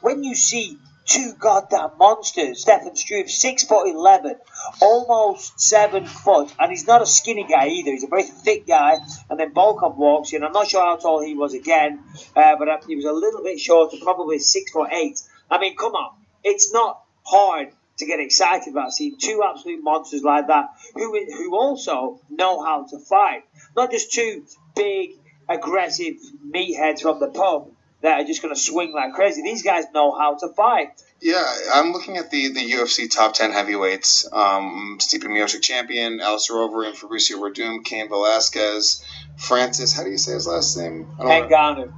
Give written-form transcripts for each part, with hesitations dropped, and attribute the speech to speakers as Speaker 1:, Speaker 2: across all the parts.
Speaker 1: when you see two goddamn monsters, Stefan Struve, 6'11", almost 7 foot, and he's not a skinny guy either. He's a very thick guy. And then Volkov walks in. I'm not sure how tall he was again, but he was a little bit shorter, probably 6'8". I mean, come on, it's not hard to get excited about seeing two absolute monsters like that who also know how to fight. Not just two big, aggressive meatheads from the pub that are just going to swing like crazy. These guys know how to fight.
Speaker 2: Yeah, I'm looking at the UFC top 10 heavyweights. Stipe Miocic champion, Alistair Overeem, Fabricio Werdum, Cain Velasquez, Francis, how do you say his last name?
Speaker 1: Ngannou.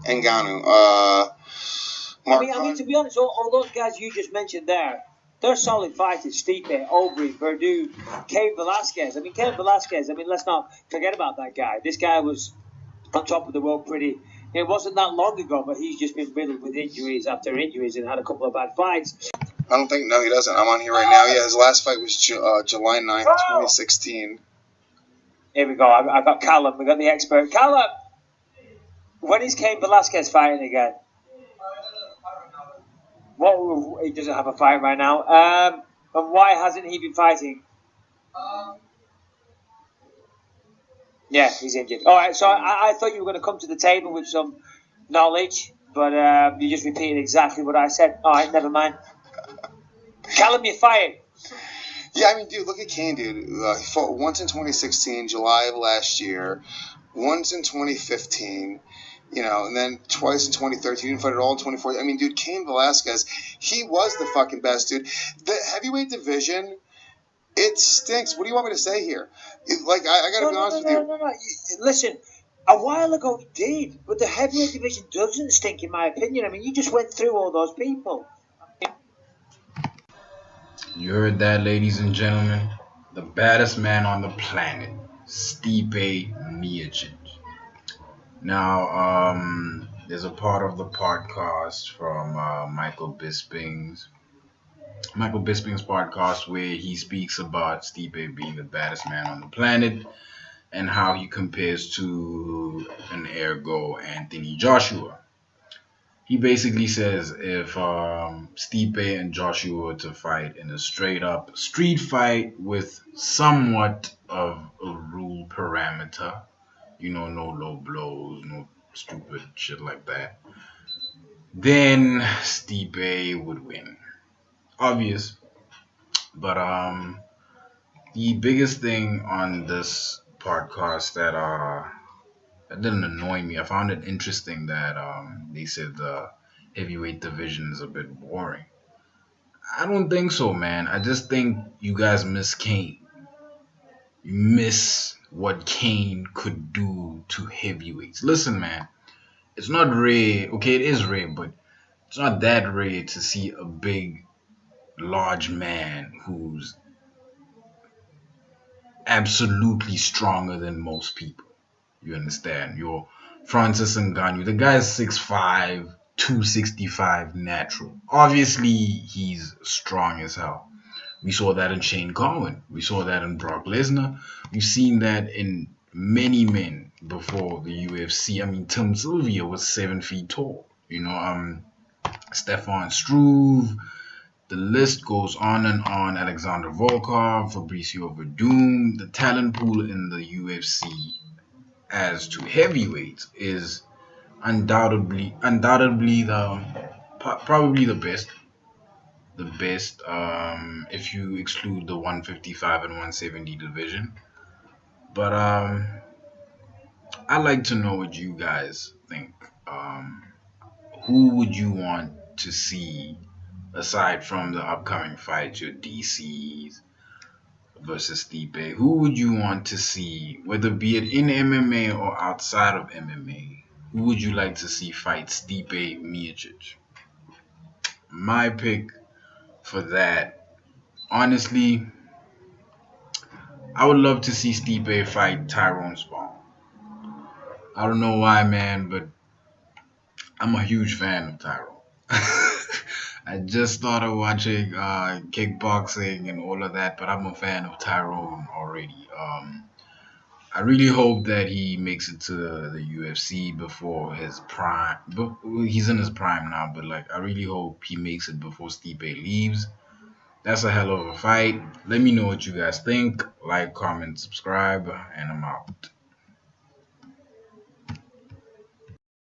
Speaker 2: I
Speaker 1: mean, to be honest, all those guys you just mentioned there, they're solid fighters. Stipe, Overeem, Werdum, Cain Velasquez. Cain Velasquez, let's not forget about that guy. This guy was on top of the world pretty... It wasn't that long ago, but he's just been riddled with injuries after injuries and had a couple of bad fights.
Speaker 2: I don't think... No, he doesn't. I'm on here right now. Yeah, his last fight was July 9th, 2016.
Speaker 1: Here we go. I got Callum. We got the expert. Callum! When is Cain Velasquez fighting again? What? He doesn't have a fight right now. And why hasn't he been fighting? Yeah, he's injured. All right, so I thought you were going to come to the table with some knowledge, but you just repeated exactly what I said. All right, never mind. Callum, you're fired.
Speaker 2: Yeah, dude, look at Cain, dude. He fought once in 2016, July of last year, once in 2015, and then twice in 2013. He didn't fight at all in 2014. Dude, Cain Velasquez, he was the fucking best, dude. The heavyweight division... It stinks. What do you want me to say here? I got to be honest with you.
Speaker 1: No. Listen, a while ago it did, but the heavyweight division doesn't stink, in my opinion. You just went through all those people.
Speaker 3: You heard that, ladies and gentlemen. The baddest man on the planet, Stipe Miocic. Now, there's a part of the podcast from Michael Bisping's podcast where he speaks about Stipe being the baddest man on the planet and how he compares to an ergo Anthony Joshua. He basically says if Stipe and Joshua were to fight in a straight up street fight with somewhat of a rule parameter, no low blows, no stupid shit like that, then Stipe would win. Obvious. But the biggest thing on this podcast that didn't annoy me, I found it interesting that they said the heavyweight division is a bit boring. I don't think so, man. I just think you guys miss Cain. You miss what Cain could do to heavyweights. Listen, man, it's not rare. Okay, it is rare, but it's not that rare to see a big, large man who's absolutely stronger than most people. You understand? Your Francis Ngannou, the guy's 6'5", 265 natural. Obviously, he's strong as hell. We saw that in Shane Cowan. We saw that in Brock Lesnar. We've seen that in many men before the UFC. Tim Sylvia was 7 feet tall. Stefan Struve. The list goes on and on. Alexander Volkov, Fabricio Werdum. The talent pool in the UFC as to heavyweights is undoubtedly probably the best. The best if you exclude the 155 and 170 division. But I'd like to know what you guys think. Who would you want to see aside from the upcoming fight, your DCs versus Stipe? Who would you want to see, whether be it in MMA or outside of MMA? Who would you like to see fight Stipe Miocic? My pick for that, honestly, I would love to see Stipe fight Tyrone Spong. I don't know why, man, but I'm a huge fan of Tyrone. I just started watching kickboxing and all of that, but I'm a fan of Tyrone already. I really hope that he makes it to the UFC before his prime. But he's in his prime now. But like, I really hope he makes it before Stipe leaves. That's a hell of a fight. Let me know what you guys think. Like, comment, subscribe, and I'm out.